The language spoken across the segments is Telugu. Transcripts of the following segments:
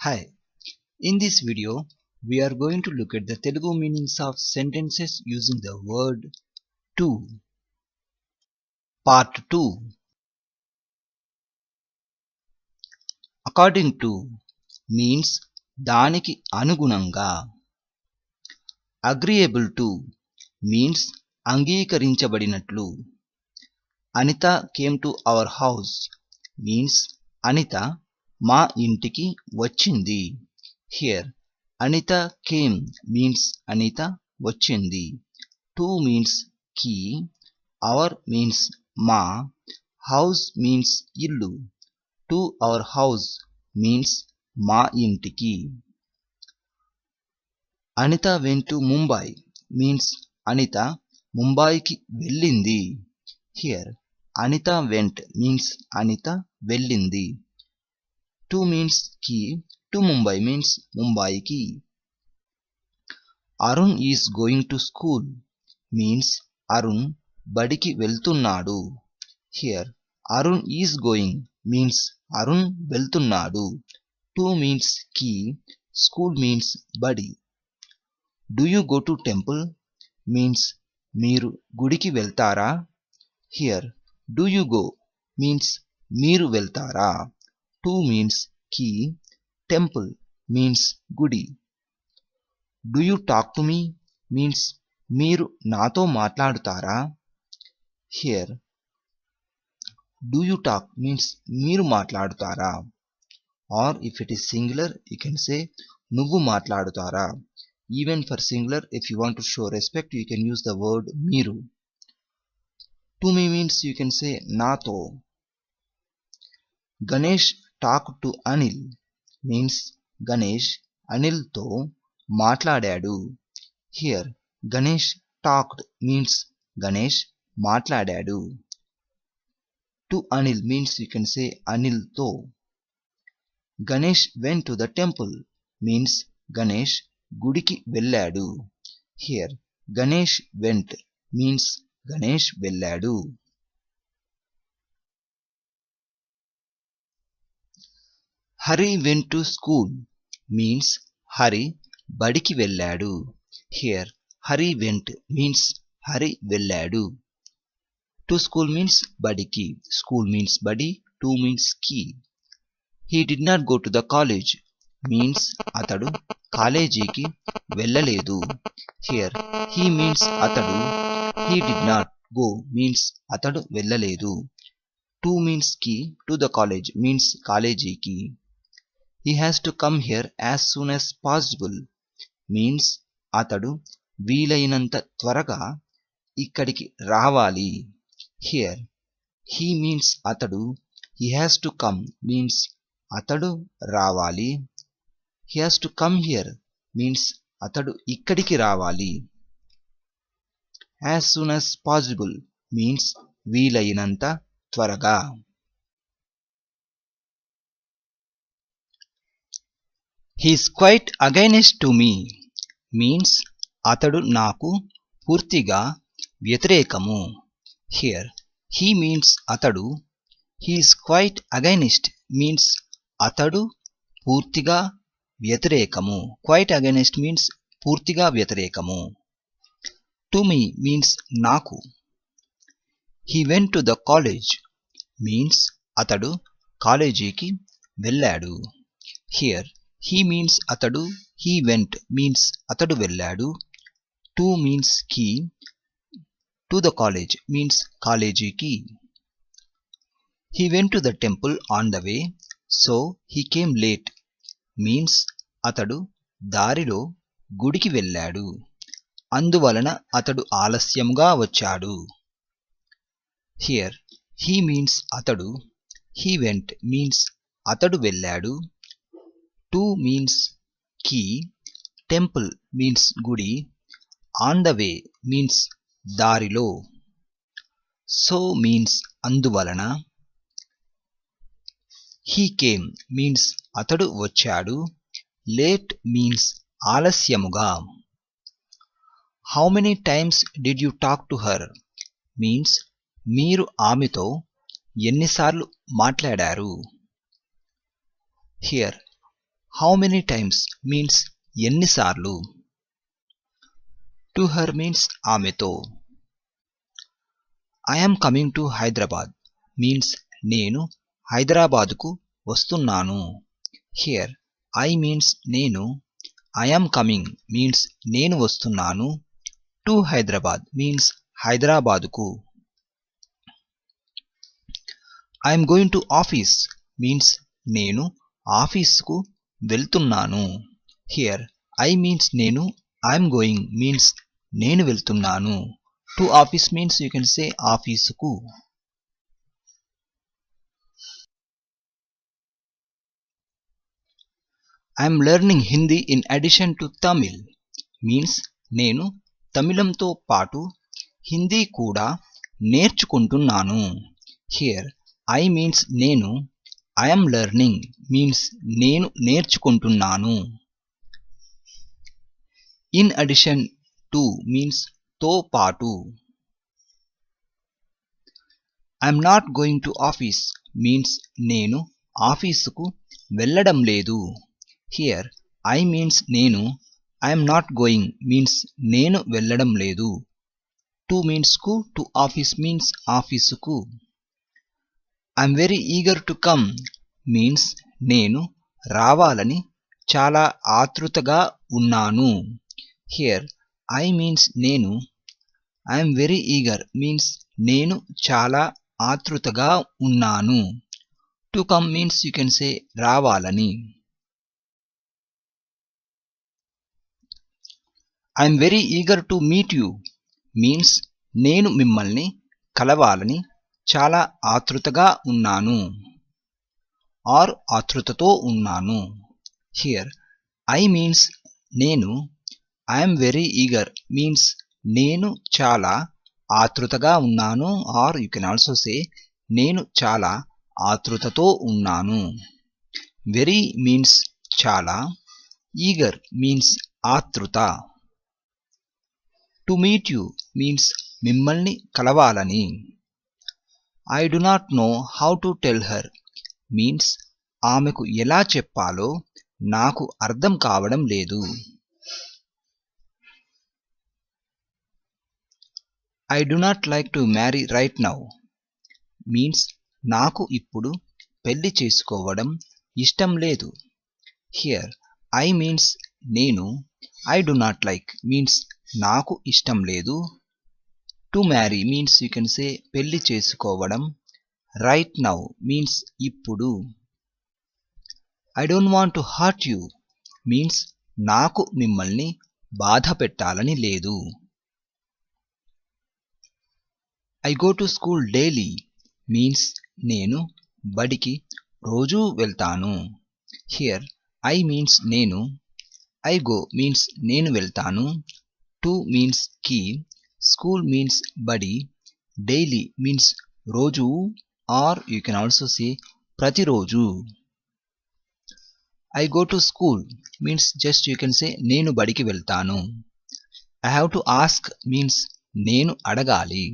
Hi, in this video we are going to look at the Telugu meanings of sentences using the word to. Part 2. According to means దానికి అనుగుణంగా. Agreeable to means అంగీకరించబడినట్లు. Anita came to our house means Anitha మా ఇంటికి వచ్చింది. Here Anita came means Anitha వచ్చింది. To means కి, our means మా, house means ఇల్లు. To our house means మా ఇంటికి. Anita went to Mumbai means Anitha ముంబైకి వెళ్ళింది. Here Anita went means Anitha వెళ్ళింది. To means కి, to Mumbai means ముంబైకి. Arun is going to school means Arun బడికి వెళ్తున్నాడు. Here Arun is going means Arun వెళ్తున్నాడు. To means కి, school means బడి. Do you go to temple means మీరు గుడికి వెళ్తారా. Here do you go means మీరు వెళ్తారా. To means కి, temple means గుడి. Do you talk to me means మీరు నాతో మాట్లాడుతారా. Here do you talk means మీరు మాట్లాడుతారా. Or if it is singular you can say నువ్వు మాట్లాడుతారా. Even for singular if you want to show respect you can use the word మీరు. To me means you can say నాతో. Ganesh talked to Anil means Ganesh అనిల్తో మాట్లాడాడు. Here Ganesh talked means Ganesh మాట్లాడాడు. To Anil means you can say అనిల్తో. Ganesh went to the temple means Ganesh గుడికి వెళ్ళాడు. Here Ganesh went means Ganesh వెళ్ళాడు. Hari went to school means Hari బడికి వెళ్ళాడు. Here Hari went means Hari వెళ్ళాడు. To school means బడికి, school means బడి, to means కి. He did not go to the college means అతడు కాలేజీకి వెళ్ళలేదు. Here he means అతడు, he did not go means అతడు వెళ్ళలేదు. To means కి, to the college means కాలేజీకి. He has to come here as soon as possible means అతడు వీలైనంత త్వరగా ఇక్కడికి రావాలి. Here he means అతడు, he has to come means అతడు రావాలి. He has to come here means అతడు ఇక్కడికి రావాలి. As soon as possible means వీలైనంత త్వరగా. He is quite against to me means అతడు నాకు పూర్తిగా వ్యతిరేకము. Here he means అతడు, he is quite against means అతడు పూర్తిగా వ్యతిరేకము. Quite against means పూర్తిగా వ్యతిరేకము. To me means నాకు. He went to the college means అతడు కాలేజీకి వెళ్ళాడు. Here he means అతడు, he went means అతడు వెళ్ళాడు. To means కి, to the college means కాలేజీకి. He went to the temple on the way so he came late means అతడు దారిలో గుడికి వెళ్ళాడు అందువలన అతడు ఆలస్యంగా వచ్చాడు. Here he means అతడు, he went means అతడు వెళ్ళాడు. To means కి, temple means గుడి, on the way means దారిలో. So means అందువలన. He came means అతడు వచ్చాడు. Late means ఆలస్యముగా. How many times did you talk to her means మీరు ఆమెతో ఎన్నిసార్లు మాట్లాడారు. Here how many times means ఎన్నిసార్లు. టు హర్ మీన్స్ ఆమెతో. I am coming to Hyderabad means నేను హైదరాబాదుకు వస్తున్నాను. హియర్ ఐ మీన్స్ నేను, ఐ యామ్ కమింగ్ మీన్స్ నేను వస్తున్నాను, టు హైదరాబాద్ మీన్స్ హైదరాబాదుకు. I am going to office means నేను ఆఫీస్కు వెళ్తున్నాను. హియర్ ఐ మీన్స్ నేను, ఐ యామ్ గోయింగ్ మీన్స్ నేను వెళ్తున్నాను, to office means you can say ఆఫీసుకు. I am learning Hindi in addition to Tamil means నేను తమిళంతో పాటు హిందీ కూడా నేర్చుకుంటున్నాను. హియర్ ఐ మీన్స్ నేను, ఐ యామ్ లెర్నింగ్ మీన్స్ నేను నేర్చుకుంటున్నాను. ఇన్ అడిషన్ టు మీన్స్ తో పాటు. I am not going to office means నేను ఆఫీసుకు వెళ్ళడం లేదు. హియర్ ఐ మీన్స్ నేను, I am not going means నేను వెళ్ళడం లేదు, టు మీన్స్ కు, టు ఆఫీస్ మీన్స్ ఆఫీసుకు. I am very eager to come means నేను రావాలని చాలా ఆతృతగా ఉన్నాను. హియర్ ఐ మీన్స్ నేను, I am very eager means నేను చాలా ఆతృతగా ఉన్నాను, to come means you can say రావాలని. I am very eager to meet you means నేను మిమ్మల్ని కలవాలని చాలా ఆతృతగా ఉన్నాను ఆర్ ఆతృతతో ఉన్నాను. హియర్ ఐ మీన్స్ నేను, I am very eager means నేను చాలా ఆతృతగా ఉన్నాను or you can also say నేను చాలా ఆతృతతో ఉన్నాను. వెరీ మీన్స్ చాలా, ఈగర్ మీన్స్ ఆతృత. టు మీట్ యూ మీన్స్ మిమ్మల్ని కలవాలని. I do not know how to tell her means ఆమెకు ఎలా చెప్పాలో నాకు అర్థం కావడం లేదు. I do not like to marry right now means నాకు ఇప్పుడు పెళ్లి చేసుకోవడం ఇష్టం లేదు. హియర్ ఐ మీన్స్ నేను, I do not like means నాకు ఇష్టం లేదు, to marry means you can సే పెళ్లి చేసుకోవడం, రైట్ నౌ మీన్స్ ఇప్పుడు. I don't want to hurt you means నాకు మిమ్మల్ని బాధ పెట్టాలని లేదు. I go to school daily means నేను బడికి రోజూ వెళ్తాను. హియర్ ఐ మీన్స్ నేను, ఐ గో మీన్స్ నేను వెళ్తాను, టు మీన్స్ కి, స్కూల్ మీన్స్ బడి, డైలీ మీన్స్ రోజు or you can also say ప్రతిరోజు. I go to school means just you can say నేను బడికి వెళ్తాను. I have to ask means నేను అడగాలి.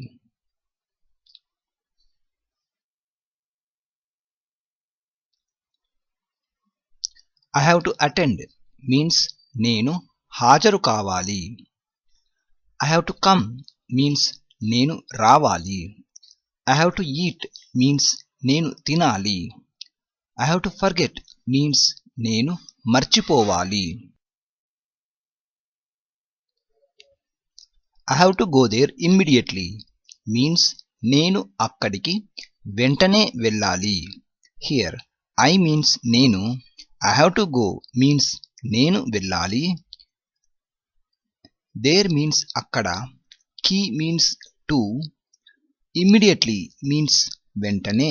I have to attend means నేను హాజరు కావాలి. I have to come means నేను రావాలి. I have to eat means నేను తినాలి. I have to forget means నేను మర్చిపోవాలి. I have to go there immediately means నేను అక్కడికి వెంటనే వెళ్ళాలి. హియర్ ఐ మీన్స్ నేను, I have to go means నేను వెళ్ళాలి. దేర్ మీన్స్ అక్కడ, కి మీన్స్ టు, ఇమ్మీడియట్లీ మీన్స్ వెంటనే.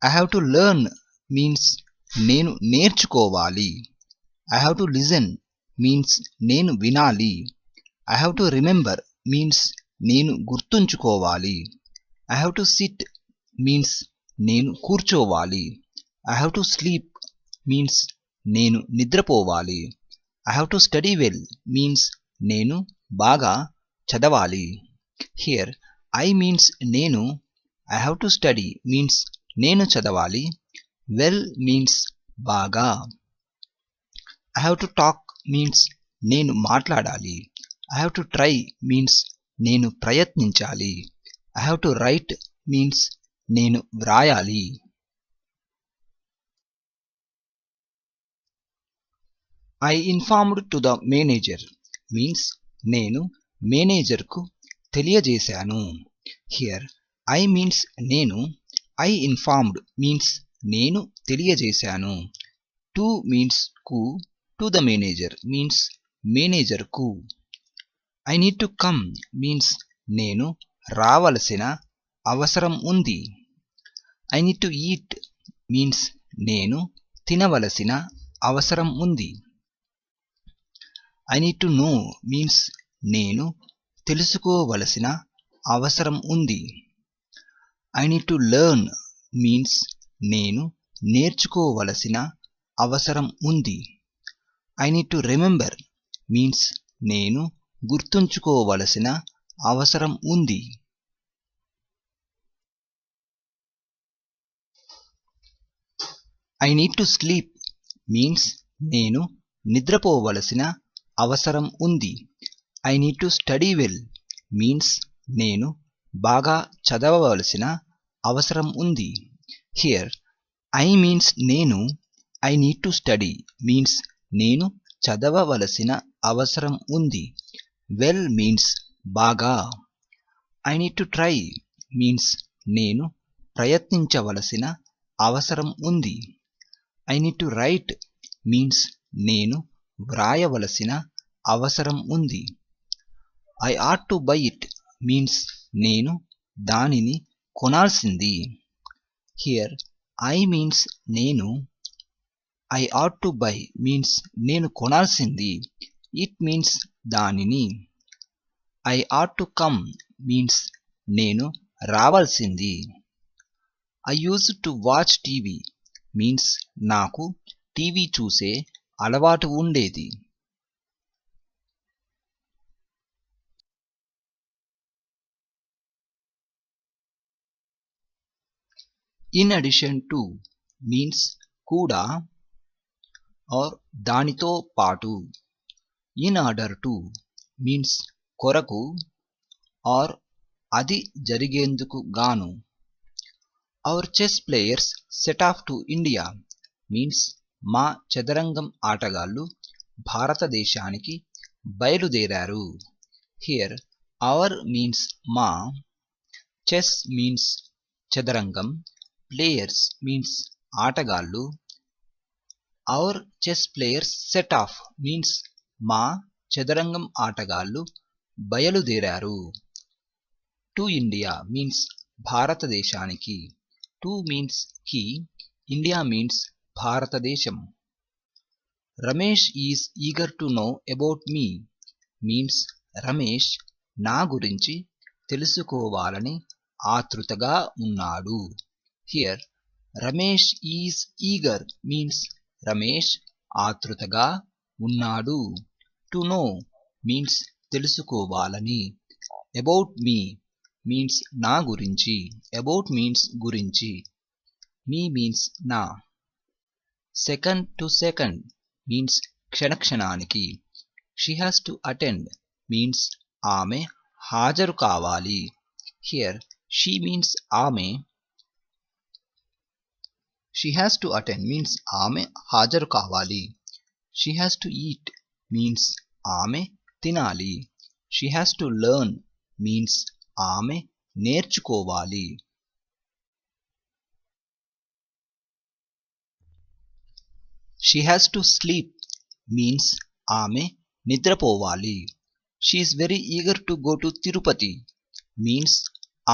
I have to learn means నేను నేర్చుకోవాలి. I have to listen means నేను వినాలి. I have to remember means నేను గుర్తుంచుకోవాలి. I have to sit means నేను కూర్చోవాలి. I have to sleep means నేను నిద్రపోవాలి. I have to study well means నేను బాగా చదవాలి. హియర్ ఐ మీన్స్ నేను, I have to study means నేను చదవాలి, వెల్ మీన్స్ బాగా. I have to talk means నేను మాట్లాడాలి. I have to try means నేను ప్రయత్నించాలి. I have to right means నేను వ్రాయాలి. I informed to the manager means నేను మేనేజర్కు తెలియజేశాను. హియర్ ఐ మీన్స్ నేను, ఐ ఇన్ఫార్మ్డ్ మీన్స్ నేను తెలియజేశాను. టు మీన్స్ కు, to the manager means మేనేజర్కు. I need to come means నేను రావలసిన అవసరం ఉంది. I need to eat means నేను తినవలసిన అవసరం ఉంది. I need to know means నేను తెలుసుకోవలసిన అవసరం ఉంది. I need to learn means నేను నేర్చుకోవలసిన అవసరం ఉంది. I need to remember means నేను గుర్తుంచుకోవలసిన అవసరం ఉంది. I need to sleep means నేను నిద్రపోవలసిన అవసరం ఉంది. I need to study well means నేను బాగా చదవవలసిన అవసరం ఉంది. హియర్ ఐ మీన్స్ నేను, I need to study means నేను చదవవలసిన అవసరం ఉంది. వెల్ మీన్స్ బాగా. I need to try means నేను ప్రయత్నించవలసిన అవసరం ఉంది. I need to right means నేను వ్రాయవలసిన అవసరం ఉంది. I ought to buy it means నేను దానిని కొనాల్సింది. హియర్ ఐ మీన్స్ నేను, I ought to buy means నేను కొనాల్సింది. ఇట్ మీన్స్ దానిని. I ought to come means నేను రావాల్సింది. I use to watch TV means నాకు టీవీ చూసే అలవాటు ఉండేది. ఇన్ అడిషన్ టు మీన్స్ కూడా ఆర్ దానితో పాటు. ఇన్ ఆర్డర్ టు మీన్స్ కొరకు ఆర్ అది జరిగేందుకు గాను. Our chess players set off to India means మా చదరంగం ఆటగాళ్ళు భారతదేశానికి బయలుదేరారు. హియర్ అవర్ మీన్స్ మా, చెస్ మీన్స్ చదరంగం, ప్లేయర్స్ మీన్స్ ఆటగాళ్ళు. Our chess players set off means మా చదరంగం ఆటగాళ్ళు బయలుదేరారు. టు ఇండియా మీన్స్ భారతదేశానికి. టు మీన్స్ కి, ఇండియా మీన్స్ భారతదేశం. Ramesh is eager to know about me means Ramesh నా గురించి తెలుసుకోవాలని ఆతృతగా ఉన్నాడు. Here Ramesh is eager means Ramesh ఆతృతగా ఉన్నాడు. టు నో మీన్స్ తెలుసుకోవాలని. అబౌట్ మీ మీన్స్ నా గురించి. అబౌట్ మీన్స్ గురించి. మీ మీన్స్ నా. సెకండ్ టు సెకండ్ మీన్స్ క్షణక్షణానికి. She has to attend means ఆమె హాజరు కావాలి. హియర్ షీ మీన్స్ ఆమె. She has to attend means ఆమె హాజరు కావాలి. She has to eat means ఆమె తినాలి. She has to learn means ఆమె నేర్చుకోవాలి. She has to sleep means ఆమె నిద్రపోవాలి. She is very eager to go to Tirupati means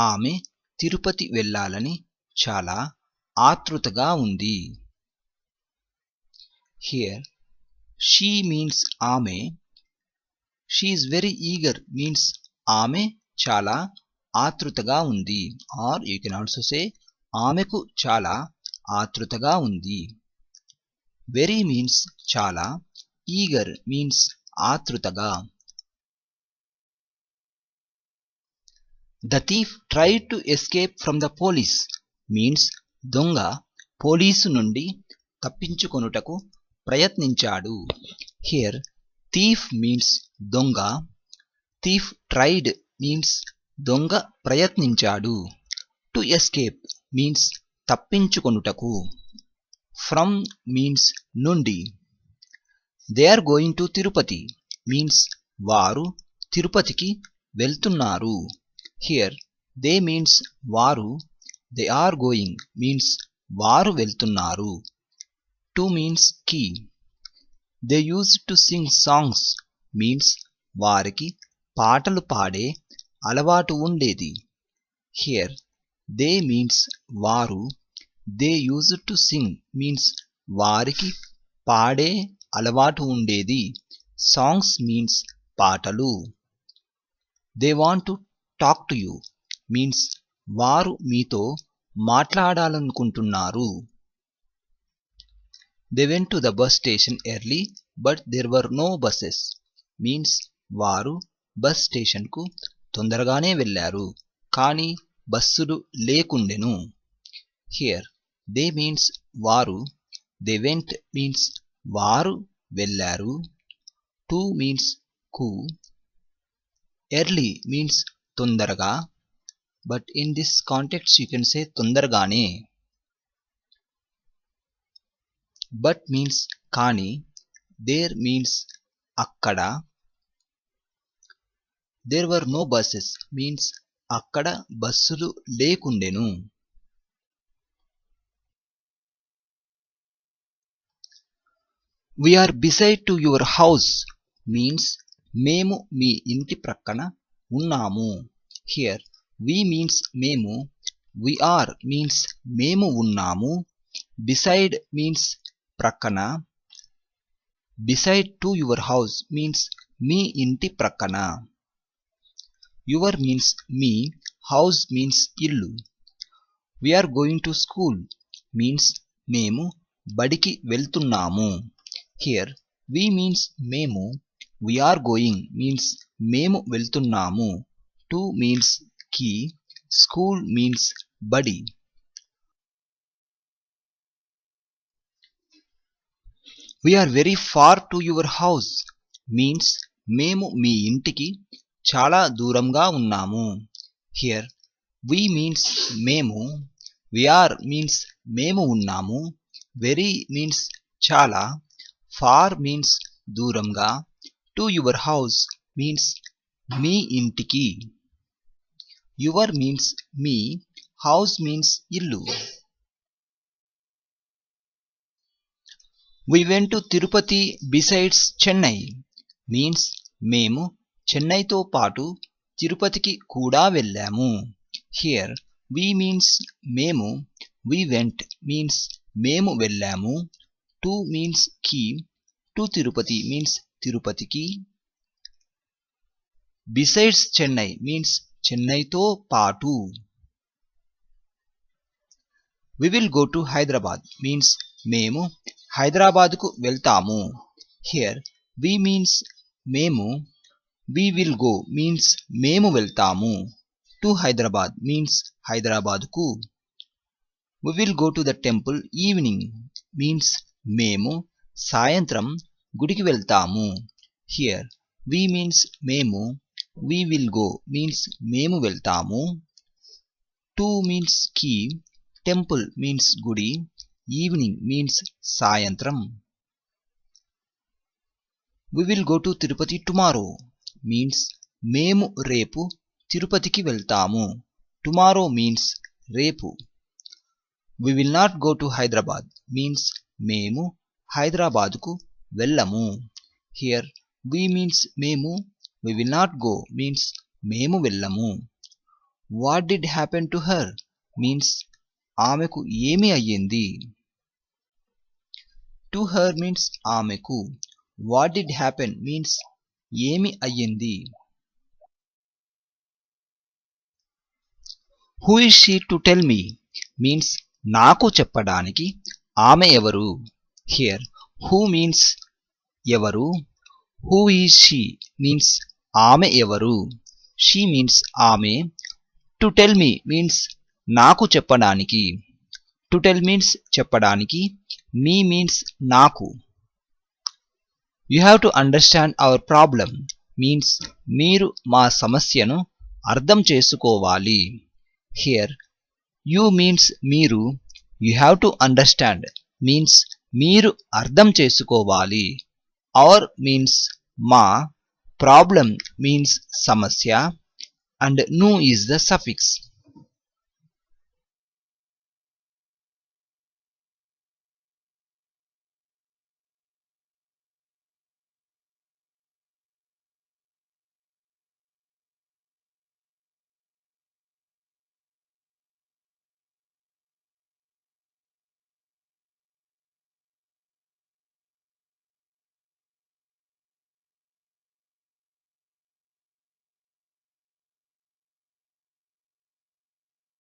ఆమె తిరుపతి వెళ్ళాలని చాలా ఆతృతగా ఉంది. హియర్ షీ మీన్స్ ఆమె. She is very eager means ఆమె చాలా ఆతృతగా ఉంది. Or you can also say ఆమెకు చాలా ఆతృతగా ఉంది. వెరీ మీన్స్ చాలా, ఈగర్ మీన్స్ ఆతృతగా. The thief tried to escape from the police means దొంగ పోలీసు నుండి తప్పించుకొనుటకు ప్రయత్నించాడు. హియర్ థీఫ్ మీన్స్ దొంగ. థీఫ్ ట్రైడ్ మీన్స్ దొంగ ప్రయత్నించాడు. టు ఎస్కేప్ మీన్స్ తప్పించుకొనుటకు. ఫ్రమ్ మీన్స్ నుండి. They are going to Tirupati means వారు తిరుపతికి వెళ్తున్నారు. హియర్ దే మీన్స్ వారు. దే ఆర్ గోయింగ్ మీన్స్ వారు వెళ్తున్నారు. టు మీన్స్ కీ. They use to sing songs means వారికి పాటలు పాడే అలవాటు ఉండేది. హియర్ దే మీన్స్ వారు. They use to sing means వారికి పాడే అలవాటు ఉండేది. సాంగ్స్ మీన్స్ పాటలు. They want to talk to you means వారు మీతో మాట్లాడాలనుకుంటున్నారు. They went to the bus station early but there were no buses means వారు బస్ స్టేషన్కు తొందరగానే వెళ్ళారు కానీ బస్సులు లేకుండెను. హియర్ దే మీన్స్ వారు. దే వెంట్ మీన్స్ వారు వెళ్ళారు. టు మీన్స్ కు. ఎర్లీ మీన్స్ తొందరగా, but in this context you can say తొందరగానే. బట్ మీన్స్ కానీ. దేర్ మీన్స్ అక్కడ. There were no buses means అక్కడ బస్సులు లేకుండెను. We are beside to your house means మేము మీ ఇంటి ప్రక్కన ఉన్నాము. Here we means మేము. We are means మేము ఉన్నాము. Beside means ప్రక్కన. Beside to your house means మీ ఇంటి ప్రక్కన. Your means me. House means ఇల్లు. We are going to school means మేము బడికి వెళ్తున్నాము. Here we means మేము. We are going means మేము వెళ్తున్నాము. To means కి. School means బడి. We are very far to your house means మేము మీ ఇంటికి చాలా దూరంగా ఉన్నాము. Here we means మేము. We are means మేము ఉన్నాము. Very means చాలా. Far means దూరంగా. To your house means మీ ఇంటికి. Your means me. House means ఇల్లు. We went to Tirupati besides Chennai means మేము చెన్నైతో పాటు తిరుపతికి కూడా వెళ్ళాము. Here we means మేము. We went means మేము వెళ్ళాము. To means కి. To Tirupati means తిరుపతికి. Besides Chennai means చెన్నైతో పాటు. We will go to Hyderabad means మేము హైదరాబాద్కు వెళ్తాము. Here we means మేము. We will go means మేము వెళ్తాము. To Hyderabad means హైదరాబాద్కు. We will go to the temple evening means మేము సాయంత్రం గుడికి వెళ్తాము. Here we means మేము. We will go means మేము వెళ్తాము. To means కి. Temple means గుడి. Evening means సాయంత్రం. We will go to Tirupati tomorrow means మేము రేపు తిరుపతికి వెళ్తాము. Tomorrow means రేపు. We will not go to Hyderabad means మేము హైదరాబాదుకు వెళ్ళము. Here we means మేము. We will not go means మేము వెళ్ళము. What did happen to her means ఆమెకు ఏమి అయ్యింది. To her means ఆమెకు. What did happen means ఏమి అయ్యింది. Who is she to tell me means నాకు చెప్పడానికి ఆమె ఎవరు. Here who means ఎవరు. Who is she means ఆమె ఎవరు. She means ఆమె. To tell me means నాకు చెప్పడానికి. To tell means చెప్పడానికి. Me means నాకు. You have to understand our problem means మీరు మా సమస్యను అర్థం చేసుకోవాలి. హియర్ యూ మీన్స్ మీరు, you have to understand means మీరు అర్థం చేసుకోవాలి, అవర్ మీన్స్ మా, ప్రాబ్లం మీన్స్ సమస్య, అండ్ ను ఈజ్ ద సఫిక్స్.